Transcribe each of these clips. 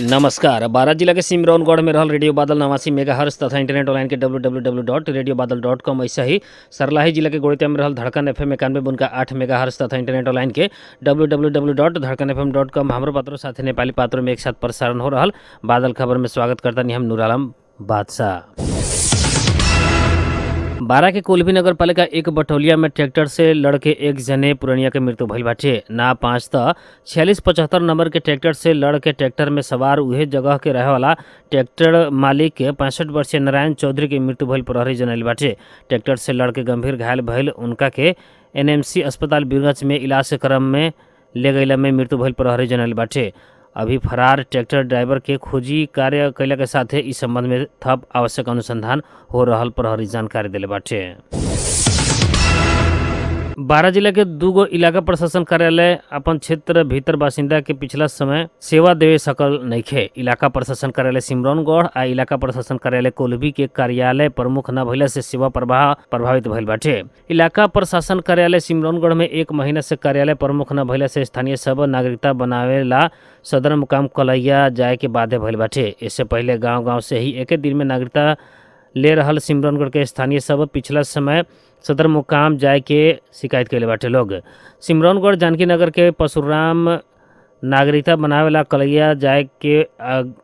नमस्कार। बारा जिला के सिमरौनगढ़ में रहल रेडियो बादल 89 मेगाहर्ट्ज तथा इंटरनेट ऑनलाइन के www.radiobaदल.com। ऐसा ही सरलाही जिला के गोड़िया में रहल धड़कन FM 91.8 मेगाहर्ट्ज तथा इंटरनेट ऑनलाइन के www.धड़कनfm.com। हमारो पात्रों साथे नेपाली पात्रों में एक साथ प्रसारण हो रहल बादल खबर में स्वागत करता हम नूर आलम बादशाह। बारा के कोल्भी नगर पालिका एक बटौलिया में ट्रैक्टर से लड़के एक जने पुरनिया के मृत्यु भइल बाटे। ना 5 त 4675 नंबर के ट्रैक्टर से लड़के ट्रैक्टर में सवार उहे जगह के रहे वाला ट्रैक्टर मालिक के 65 वर्षीय नारायण चौधरी के मृत्यु भइल प्रहरी जनैल बाटे। ट्रैक्टर से लड़के गंभीर घायल भइल उनका के एनएमसी अस्पताल बीरगंज में इलाज के क्रम में ले गईला में मृत्यु भइल प्रहरी जनैल बाटे। अभी फरार ट्रैक्टर ड्राइवर के खोजी कार्य कैला के साथे इस संबंध में थप आवश्यक अनुसंधान हो रहल प्रहरी जानकारी दिले बाटे। बारा जिला के दूगो इलाका प्रशासन कार्यालय अपन क्षेत्र भीतर बासिंदा के पिछला समय सेवा देवे सकल नइखे। इलाका प्रशासन कार्यालय सिमरौनगढ़ आ इलाका प्रशासन कार्यालय कोल्भी के कार्यालय प्रमुख न भइला से सेवा प्रवाह प्रभावित भइल बाटे। इलाका प्रशासन कार्यालय सिमरौनगढ़ में 1 महीना से कार्यालय प्रमुख न भइला से स्थानीय सब नागरिकता बनावेला सदर मुकाम कलैया जाए के बाध्य भइल बाटे। इससे पहले गांव से ही एक दिन में नागरिकता ले रहल सिमरौनगढ़ के स्थानीय सब पिछला समय सदर मुकाम जाए के शिकायत कैले बाटे। लोग सिमरौनगढ़ जानकी नगर के परशुराम नागरिकता बनावेला कलैया जाए के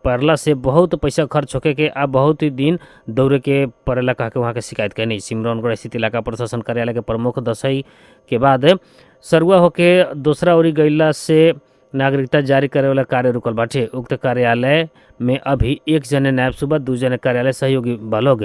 पड़ला से बहुत पैसा खर्च होके के आ बहुत ही दिन दौड़े के पड़ेला कह के वहाँ के शिकायत कैनी। सिमरौनगढ़ स्थित इलाका प्रशासन कार्यालय के प्रमुख दसई के बाद सरुआ होके दूसरा ओरी गईला से नागरिकता जारी करे वाला कार्य रुकल बाटे। उक्त कार्यालय में अभी 1 जने नायब सूबा 2 जने कार्यालय सहयोगी बालोग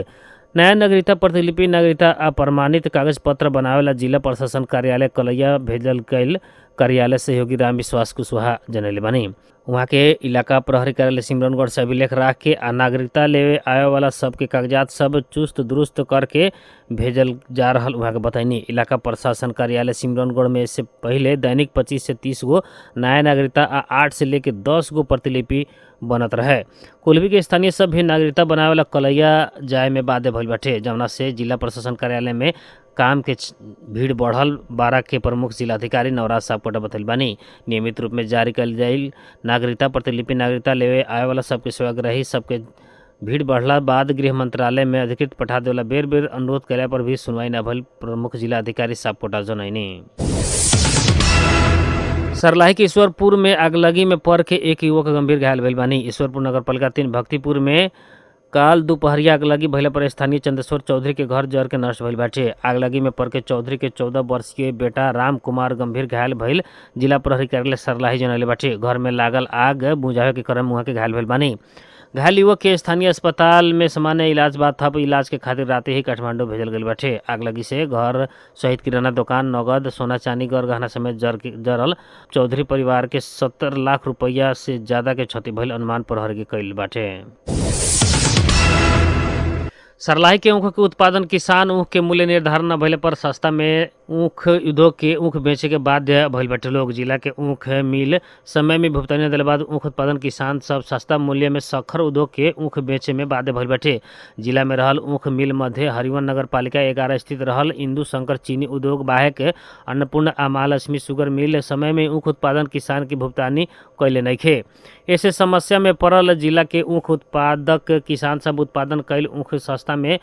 नया नागरिकता प्रतिलिपि नागरिकता अप्रमाणित कागज पत्र बनावेला जिला प्रशासन कार्यालय कलैया भेजल गईल कार्यालय सहयोगी राम विश्वास कुशवाहा जनैले बानी। वहाँ के इलाका प्रहरी कार्यालय सिमरौनगढ़ से अभिलेख राख के आ नागरिकता लेवे आए वाला सबके कागजात सब चुस्त दुरुस्त करके भेजल जा रहल वहाँ के बताइनी। इलाका प्रशासन कार्यालय सिमरौनगढ़ में इससे पहले दैनिक 25 से 30 गो नया नागरिकता आ 8 से लेकर 10 गो प्रतिलिपि बनत रहे। कोल्भी के स्थानीय सब भी नागरिकता बनावेला कलैया जाए में बाध्य भइल बाटे, जवना से जिला प्रशासन कार्यालय में काम के भीड़ बढ़ल। बारा के प्रमुख जिलाधिकारी नवराज साहब कोटा बतैल बानी। नियमित रूप में जारी कल जाइल नागरिकता प्रतिलिपि नागरिकता लेवे आए वाला सबके सेवाग्राही सबके भीड़ बढ़ला बाद गृह मंत्रालय में अधिकृत पठा देला बेर बेर अनुरोध कैला पर भी सुनवाई न भइल प्रमुख जिलाधिकारी साहब कोटा जनैनी। सरलाही के ईश्वरपुर में आगलगी में पड़ के एक युवक गंभीर घायल भइल बानी। ईश्वरपुर नगरपालिका 3 भक्तिपुर में काल दोपहरिया आगलगी भइला पर स्थानीय चंद्रेश्वर चौधरी के घर जर के नष्ट भइल बाटे। आगलगी में पड़ के चौधरी के 14 वर्षीय बेटा राम कुमार गंभीर घायल भइल जिला प्रहरी कार्यालय सरलाही जनैले बाटे। घर में लागल आग बुझावे के क्रम वहाँ के घायल भइल बानी। घायल युवक के स्थानीय अस्पताल में सामान्य इलाज बाद थप इलाज के खातिर राते ही काठमांडू भेजल गईल बाटे। आगलगी से घर सहित किराना दुकान, नगद, सोना चांदी, गहना समेत जरल चौधरी परिवार के 70 लाख रुपया से ज्यादा के क्षति भइल अनुमान प्रहरी के कईल बाटे। सरलाही के ऊख के उत्पादन किसान ऊख के मूल्य निर्धारण न भइले पर सस्ता में ऊख उद्योग के ऊख बेचे के बाध्य भइल बाटे। लोग जिला के ऊख मिल समय में भुगतानी दिले बाद ऊख उत्पादन किसान सब सस्ता मूल्य में सखर उद्योग के ऊख बेचे में बाध्य भइल बाटे। जिला में रहल ऊख मिल मध्य हरिवन नगर पालिका 11 स्थित रहल इंदू शंकर चीनी उद्योग बाहेक अन्नपूर्ण आ महालक्ष्मी शुगर मिल समय में ऊख उत्पादन किसान की भुगतानी कैले नइखे। ऐसे समस्या में पड़ल जिला के ऊख उत्पादक किसान सब उत्पादन कैल ऊख सस्ता में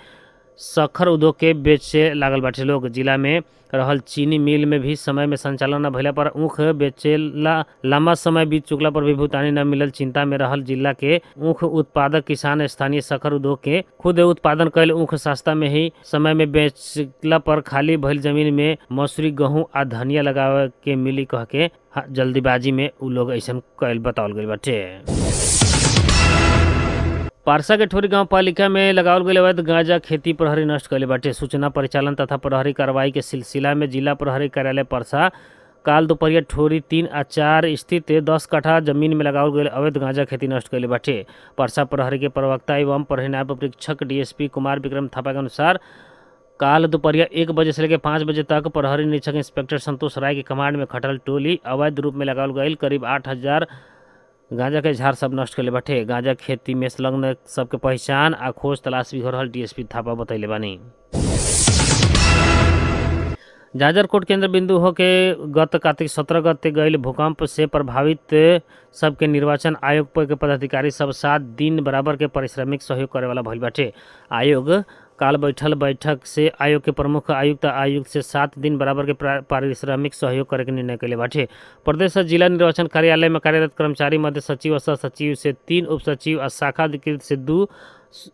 सखर उद्योग के बेचे लागल बाटे। लोग जिला में रहल चीनी मिल में भी समय में संचालन न भइला पर ऊख बेचेला लंबा समय बीत चुकला पर भी भुगतानी न मिलल चिंता में रहल जिला के ऊख उत्पादक किसान स्थानीय सखर उद्योग के खुद उत्पादन कैल ऊख सस्ता में ही समय में बेचला पर खाली भइल जमीन में मसूरी, गेहूं आ धनिया लगावे के मिली कह के जल्दीबाजी में उ लोग ऐसा कैल बतावल गईल बाटे। पारसा के ठोरी गांव पालिका में लगावल गईल अवैध गांजा खेती प्रहरी नष्ट कैले बाटे। सूचना परिचालन तथा प्रहरी कार्रवाई के सिलसिला में जिला प्रहरी कार्यालय परसा काल दोपहरिया ठोरी 3 आ 4 स्थित 10 कट्ठा जमीन में लगावल गईल अवैध गांजा खेती नष्ट कैले बाटे। परसा प्रहरी के प्रवक्ता एवं प्रहरी नायब परीक्षक डीएसपी कुमार विक्रम थापा के अनुसार काल दोपहरिया 1 बजे से लेकर 5 बजे तक प्रहरी निरीक्षक इंस्पेक्टर संतोष राय के कमांड में खटल टोली अवैध रूप में लगावल गईल करीब 8000 गांजा के झाड़ सब नष्ट कैले बाटे। गांजा खेती में संलग्न सबके पहचान आ खोज तलाश भी हो रहल डीएसपी थापा बतैले बानी। जाजरकोट केंद्र बिंदु होके गत कार्तिक 17 गते गईल भूकंप से प्रभावित सबके निर्वाचन आयोग के पदाधिकारी सब 7 दिन बराबर के पारिश्रमिक सहयोग करे वाला भइल बाटे। आयोग काल बैठल बैठक से आयोग के प्रमुख आयुक्त आयुक्त से 7 दिन बराबर के पारिश्रमिक सहयोग करे के निर्णय कैले बाटे। प्रदेश जिला निर्वाचन कार्यालय में कार्यरत कर्मचारी मध्य सचिव और सह सचिव से 3 उप सचिव और शाखा अधिकृत से 2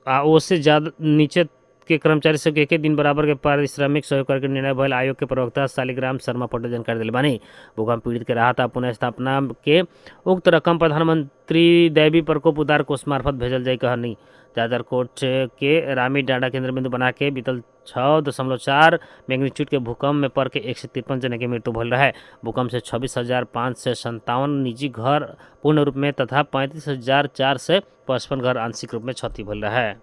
उससे ज्यादा नीचे के कर्मचारी सबके एक दिन बराबर के पारिश्रमिक सहयोग करके निर्णय भइल आयोग के प्रवक्ता शालिग्राम शर्मा पटेल जानकारी दिले बानी। भूकंप पीड़ित के राहत आ पुनः स्थापना के उक्त रकम प्रधानमंत्री दैवी प्रकोप उद्धार कोष मार्फत भेजल जाई कहनी। जाजरकोट के रामी डांडा केंद्र बिंदु बना के बीतल 6.4 मैग्नीट्यूड के भूकंप में पड़ के 153 जने की मृत्यु भइल रहे। भूकंप से 26,557 निजी घर पूर्ण रूप में तथा 35,455 घर आंशिक रूप में क्षति भइल रहे।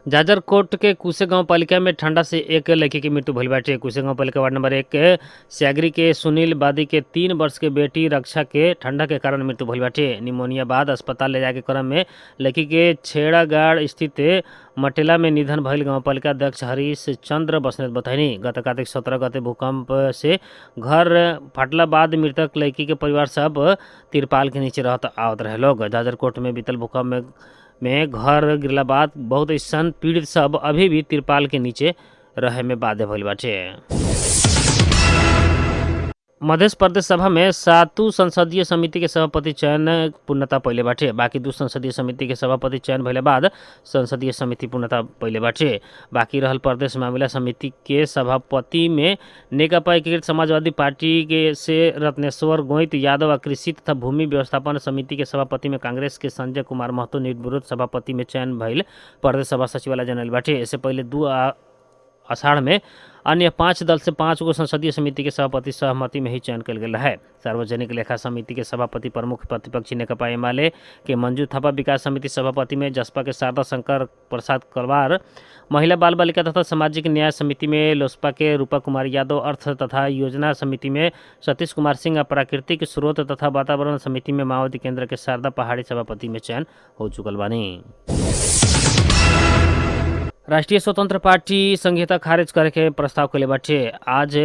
जाजरकोट के कुसे गांव पालिका में ठंडा से एक लड़की की मृत्यु भइल बाटे। कुसे गांव पालिका वार्ड नंबर 1 स्यागरी के सुनील बादी के 3 वर्ष के बेटी रक्षा के ठंडा के कारण मृत्यु भइल बाटे। निमोनिया बाद अस्पताल ले जाके क्रम में लड़की के छेड़ागाड़ स्थित मटेला में निधन भइल गांव पालिका अध्यक्ष हरीश चंद्र बसनेत बताइनी। गत कार्तिक 17 गते भूकंप से घर फटला बाद मृतक लड़की के परिवार सब तिरपाल के नीचे रहत आवत रहे लोग। जाजरकोट में बीतल भूकंप में घर गिरला बाद बहुत ऐसन पीड़ित सब अभी भी तिरपाल के नीचे रहे में बाध्य भइल बाटे। मध्य प्रदेश सभा में 7 संसदीय समिति के सभापति चयन पूर्णता पहले बाटे। बाकी 2 संसदीय समिति के सभापति चयन भइले बाद संसदीय समिति पूर्णता पहले बाटे। बाकी रहल प्रदेश मामला समिति के सभापति में नेकपा एकीकृत समाजवादी पार्टी के से रत्नेश्वर गोइत यादव आ कृषि तथा भूमि व्यवस्थापन समिति के सभापति में कांग्रेस के संजय कुमार महतो निर्विरोध सभापति में चयन भइल प्रदेश सभा सचिवालय जनल बाटे। इससे पहले 2 आषाढ़ में अन्य 5 दल से 5 गो संसदीय समिति के सभापति सहमति में ही चयन कल गया है। सार्वजनिक लेखा समिति के सभापति प्रमुख प्रतिपक्षी नेकपा एमाले के मंजू थापा, विकास समिति सभापति में जसपा के शारदा शंकर प्रसाद कलवार, महिला बाल बालिका तथा सामाजिक न्याय समिति में लोसपा के रूपा कुमारी यादव, अर्थ तथा योजना समिति में सतीश कुमार सिंह और प्राकृतिक स्रोत तथा वातावरण समिति में माओवादी केंद्र के शारदा पहाड़ी सभापति में चयन हो चुकल बानी। राष्ट्रीय स्वतंत्र पार्टी संहिता खारिज करे के प्रस्ताव कैले बाटे। आज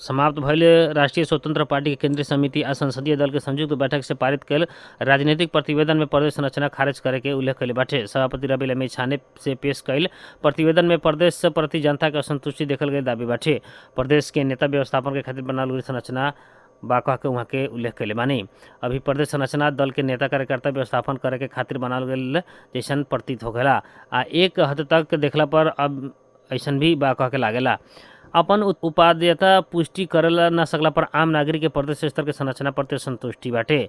समाप्त भइल राष्ट्रीय स्वतंत्र पार्टी के केंद्रीय समिति आ संसदीय दल के संयुक्त बैठक से पारित कैल राजनीतिक प्रतिवेदन में प्रदेश संरचना खारिज करे के उल्लेख कैले बाटे। सभापति रवि लम्बी छाने से पेश कैल प्रतिवेदन में प्रदेश प्रति जनता के असंतुष्टि देखल गए दावी बाटे। प्रदेश के नेता व्यवस्थापन के खातिर बनाल गई संरचना बाका के वहाँ के उल्लेख कैले बानी। अभी प्रदेश संरचना दल के नेता कार्यकर्ता व्यवस्थापन करे के खातिर बनाल गए जैसन प्रतीत होखेला आ एक हद तक देखला पर अब ऐसन भी बाका के लागेला। अपन उपादेयता पुष्टि करेला न सकला पर आम नागरिक के प्रदेश स्तर के संरचना प्रति संतुष्टि बाटे।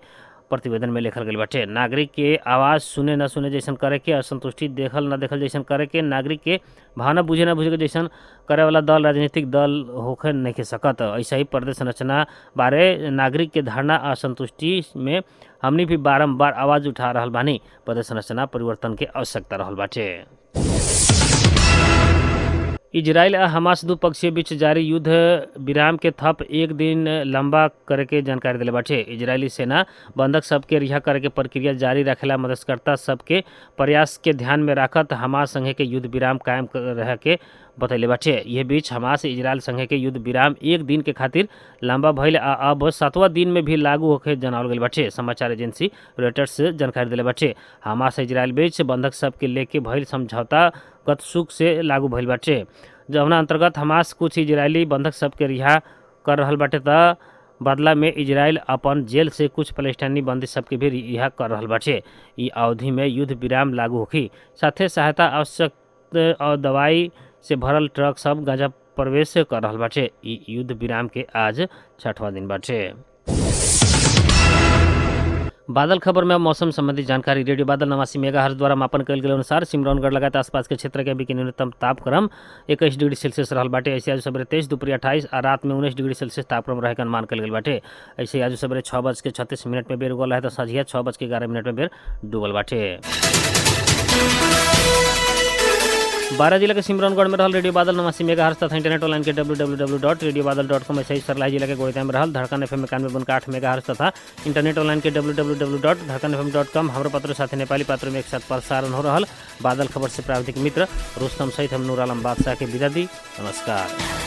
प्रतिवेदन में लिखल गई बाटे नागरिक के आवाज़ सुने न सुने जैसन करे के, असंतुष्टि देखल न देखल जैसन करे के, नागरिक के भावना बुझे न बुझे के जैसन करे वाला दल राजनीतिक दल होखे नहीं के सकत। ऐसा ही प्रदेश संरचना बारे नागरिक के धारणा असंतुष्टि में हमनी भी बारम्बार आवाज़ उठा रहल बानी। प्रदेश संरचना परिवर्तन के आवश्यकता रहल बाटे। इजराइल आ हमास द्विपक्षीय बीच जारी युद्ध विराम के थप 1 दिन लंबा करे के जानकारी दिले बाटे। इजरायली सेना बंधक सबके रिहा करे के प्रक्रिया जारी रखेला मददकर्ता सबके प्रयास के ध्यान में रखत हमास संघे के युद्ध विराम कायम रहे के बतैले बाटे। यह बीच हमास इजराइल संघे के युद्ध विराम 1 दिन के खातिर लंबा भइल आ अब 7वां दिन में भी लागू होके जनावल गइल बाटे। समाचार एजेंसी रॉयटर्स से जानकारी दिले बाटे हमास इजराइल बीच बंधक सबके लेके भइल समझौता गत सुख से लागू भइल बाटे, जवना अंतर्गत हमास कुछ इजरायली बंधक सबके रिहा कर रहल बाटे त बदला में इजराइल अपन जेल से कुछ फलस्तीनी बंदी सबके भी रिहा कर रहल बाटे। ई अवधि में युद्ध विराम लागू होखी, साथे सहायता आवश्यक और दवाई से भरल ट्रक सब गांजा प्रवेश कर रहल बाटे। ई युद्ध विराम के आज 6वां दिन बाटे। बादल खबर में मौसम संबंधी जानकारी। रेडियो बादल 89 मेगाहर्ट्ज द्वारा मापन कल गेल अनुसार सिमरौनगढ़ लगातार आसपास के क्षेत्र के अभी के न्यूनतम तापक्रम 21 डिग्री सेल्सियस रहल बाटे। ऐसे आज सवेरे 23, दोपहर 28 और रात में 19 डिग्री सेल्सियस तापक्रम रहे का अनुमान कल गेल बाटे। ऐसे आज सवेरे 6:36 में बेर उगल है तो संझिया 6:11 में बेर डूबल बाटे। बारह जिला के सिमरौनगढ़ में रहल रेडियो बादल 89 मेगाहर्ट्ज तथा इंटरनेट ऑनलाइन के www.radiobadal.com ऐसे ही सरलाही जिला के गोड़िया में रहल धड़कन FM 91.8 मेगाहर्ट्ज तथा इंटरनेट ऑनलाइन के www.धड़कनfm.com। हमरो पत्र साथे नेपाली पात्र में एक साथ प्रसारण हो रहल बादल खबर से प्राविधिक मित्र रुस्तम सहित हम नूर आलम बादशाह के विदा दी। नमस्कार।